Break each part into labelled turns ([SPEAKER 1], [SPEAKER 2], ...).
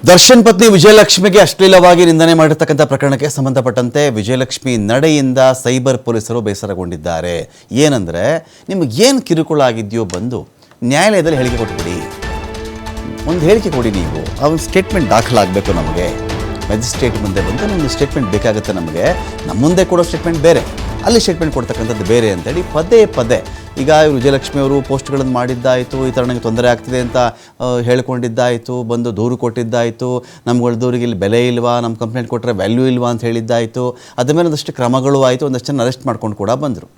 [SPEAKER 1] ದರ್ಶನ್ ಪತ್ನಿ ವಿಜಯಲಕ್ಷ್ಮಿಗೆ ಅಶ್ಲೀಲವಾಗಿ ನಿಂದನೆ ಮಾಡಿರ್ತಕ್ಕಂಥ ಪ್ರಕರಣಕ್ಕೆ ಸಂಬಂಧಪಟ್ಟಂತೆ ವಿಜಯಲಕ್ಷ್ಮಿ ನಡೆಯಿಂದ ಸೈಬರ್ ಪೊಲೀಸರು ಬೇಸರಗೊಂಡಿದ್ದಾರೆ. ಏನಂದರೆ ನಿಮಗೆ ಏನು ಕಿರುಕುಳ ಆಗಿದೆಯೋ ಬಂದು ನ್ಯಾಯಾಲಯದಲ್ಲಿ ಹೇಳಿಕೆ ಕೊಟ್ಬಿಡಿ, ಒಂದು ಹೇಳಿಕೆ ಕೊಡಿ, ನೀವು ಒಂದು ಸ್ಟೇಟ್ಮೆಂಟ್ ದಾಖಲಾಗಬೇಕು. ನಮಗೆ ಮ್ಯಾಜಿಸ್ಟ್ರೇಟ್ ಮುಂದೆ ಬಂದು ನಮ್ಮದು ಸ್ಟೇಟ್ಮೆಂಟ್ ಬೇಕಾಗುತ್ತೆ. ನಮಗೆ ನಮ್ಮ ಮುಂದೆ ಕೊಡೋ ಸ್ಟೇಟ್ಮೆಂಟ್ ಬೇರೆ, ಅಲ್ಲಿ ಸ್ಟೇಟ್ಮೆಂಟ್ ಕೊಡ್ತಕ್ಕಂಥದ್ದು ಬೇರೆ ಅಂತೇಳಿ ಪದೇ ಪದೇ ಈಗ ವಿಜಯಲಕ್ಷ್ಮಿ ಅವರು ಪೋಸ್ಟ್ಗಳನ್ನು ಮಾಡಿದ್ದಾಯಿತು, ಈ ಥರ ನನಗೆ ತೊಂದರೆ ಆಗ್ತಿದೆ ಅಂತ ಹೇಳ್ಕೊಂಡಿದ್ದಾಯಿತು, ಬಂದು ದೂರು ಕೊಟ್ಟಿದ್ದಾಯಿತು, ನಮ್ಗಳ ದೂರಿಗೆ ಇಲ್ಲಿ ಬೆಲೆ ಇಲ್ವಾ, ನಮ್ಮ ಕಂಪ್ಲೇಂಟ್ ಕೊಟ್ಟರೆ ವ್ಯಾಲ್ಯೂ ಇಲ್ವಾ ಅಂತ ಹೇಳಿದ್ದಾಯಿತು. ಅದ ಮೇಲೆ ಒಂದಷ್ಟು ಕ್ರಮಗಳು ಆಯಿತು, ಒಂದಷ್ಟು ಜನ ಅರೆಸ್ಟ್ ಮಾಡ್ಕೊಂಡು ಕೂಡ ಬಂದರು.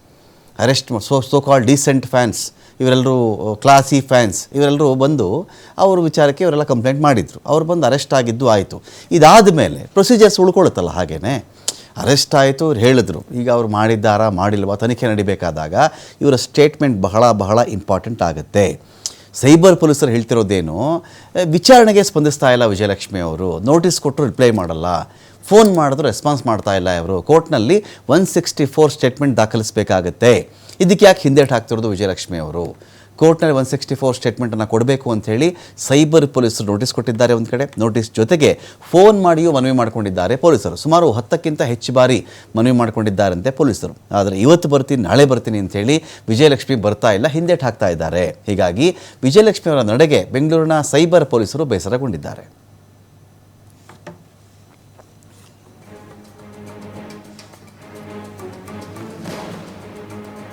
[SPEAKER 1] ಅರೆಸ್ಟ್ ಸೋ ಕಾಲ್ ಡೀಸೆಂಟ್ ಫ್ಯಾನ್ಸ್, ಇವರೆಲ್ಲರೂ ಕ್ಲಾಸಿ ಫ್ಯಾನ್ಸ್, ಇವರೆಲ್ಲರೂ ಬಂದು ಅವ್ರ ವಿಚಾರಕ್ಕೆ ಇವರೆಲ್ಲ ಕಂಪ್ಲೇಂಟ್ ಮಾಡಿದರು. ಅವ್ರು ಬಂದು ಅರೆಸ್ಟ್ ಆಗಿದ್ದು ಆಯಿತು. ಇದಾದ ಮೇಲೆ ಪ್ರೊಸೀಜರ್ಸ್ ಉಳ್ಕೊಳುತ್ತಲ್ಲ, ಹಾಗೇ ಅರೆಸ್ಟ್ ಆಯಿತು, ಅವ್ರು ಹೇಳಿದ್ರು. ಈಗ ಅವ್ರು ಮಾಡಿದ್ದಾರಾ ಮಾಡಿಲ್ವಾ ತನಿಖೆ ನಡಿಬೇಕಾದಾಗ ಇವರ ಸ್ಟೇಟ್ಮೆಂಟ್ ಬಹಳ ಬಹಳ ಇಂಪಾರ್ಟೆಂಟ್ ಆಗುತ್ತೆ. ಸೈಬರ್ ಪೊಲೀಸರು ಹೇಳ್ತಿರೋದೇನು, ವಿಚಾರಣೆಗೆ ಸ್ಪಂದಿಸ್ತಾ ಇಲ್ಲ ವಿಜಯಲಕ್ಷ್ಮಿ ಅವರು, ನೋಟಿಸ್ ಕೊಟ್ಟರು ರಿಪ್ಲೈ ಮಾಡಲ್ಲ, ಫೋನ್ ಮಾಡಿದ್ರು ರೆಸ್ಪಾನ್ಸ್ ಮಾಡ್ತಾ ಇಲ್ಲ. ಇವರು ಕೋರ್ಟ್ನಲ್ಲಿ 164 ಸ್ಟೇಟ್ಮೆಂಟ್ ದಾಖಲಿಸಬೇಕಾಗತ್ತೆ. ಇದಕ್ಕೆ ಯಾಕೆ ಹಿಂದೇಟು ಹಾಕ್ತಿರೋದು ವಿಜಯಲಕ್ಷ್ಮಿ ಅವರು? ಕೋರ್ಟ್ನಲ್ಲಿ 164 ಸ್ಟೇಟ್ಮೆಂಟನ್ನು ಕೊಡಬೇಕು ಅಂಥೇಳಿ ಸೈಬರ್ ಪೊಲೀಸರು ನೋಟಿಸ್ ಕೊಟ್ಟಿದ್ದಾರೆ. ಒಂದು ಕಡೆ ನೋಟಿಸ್ ಜೊತೆಗೆ ಫೋನ್ ಮಾಡಿಯೂ ಮನವಿ ಮಾಡಿಕೊಂಡಿದ್ದಾರೆ ಪೊಲೀಸರು. ಸುಮಾರು 10ಕ್ಕಿಂತ ಹೆಚ್ಚು ಬಾರಿ ಮನವಿ ಮಾಡಿಕೊಂಡಿದ್ದಾರಂತೆ ಪೊಲೀಸರು. ಆದರೆ ಇವತ್ತು ಬರ್ತೀನಿ, ನಾಳೆ ಬರ್ತೀನಿ ಅಂಥೇಳಿ ವಿಜಯಲಕ್ಷ್ಮಿ ಬರ್ತಾ ಇಲ್ಲ, ಹಿಂದೇಟು ಹಾಕ್ತಾ ಇದ್ದಾರೆ. ಹೀಗಾಗಿ ವಿಜಯಲಕ್ಷ್ಮಿ ಅವರ ನಡೆಗೆ ಬೆಂಗಳೂರಿನ ಸೈಬರ್ ಪೊಲೀಸರು ಬೇಸರಗೊಂಡಿದ್ದಾರೆ.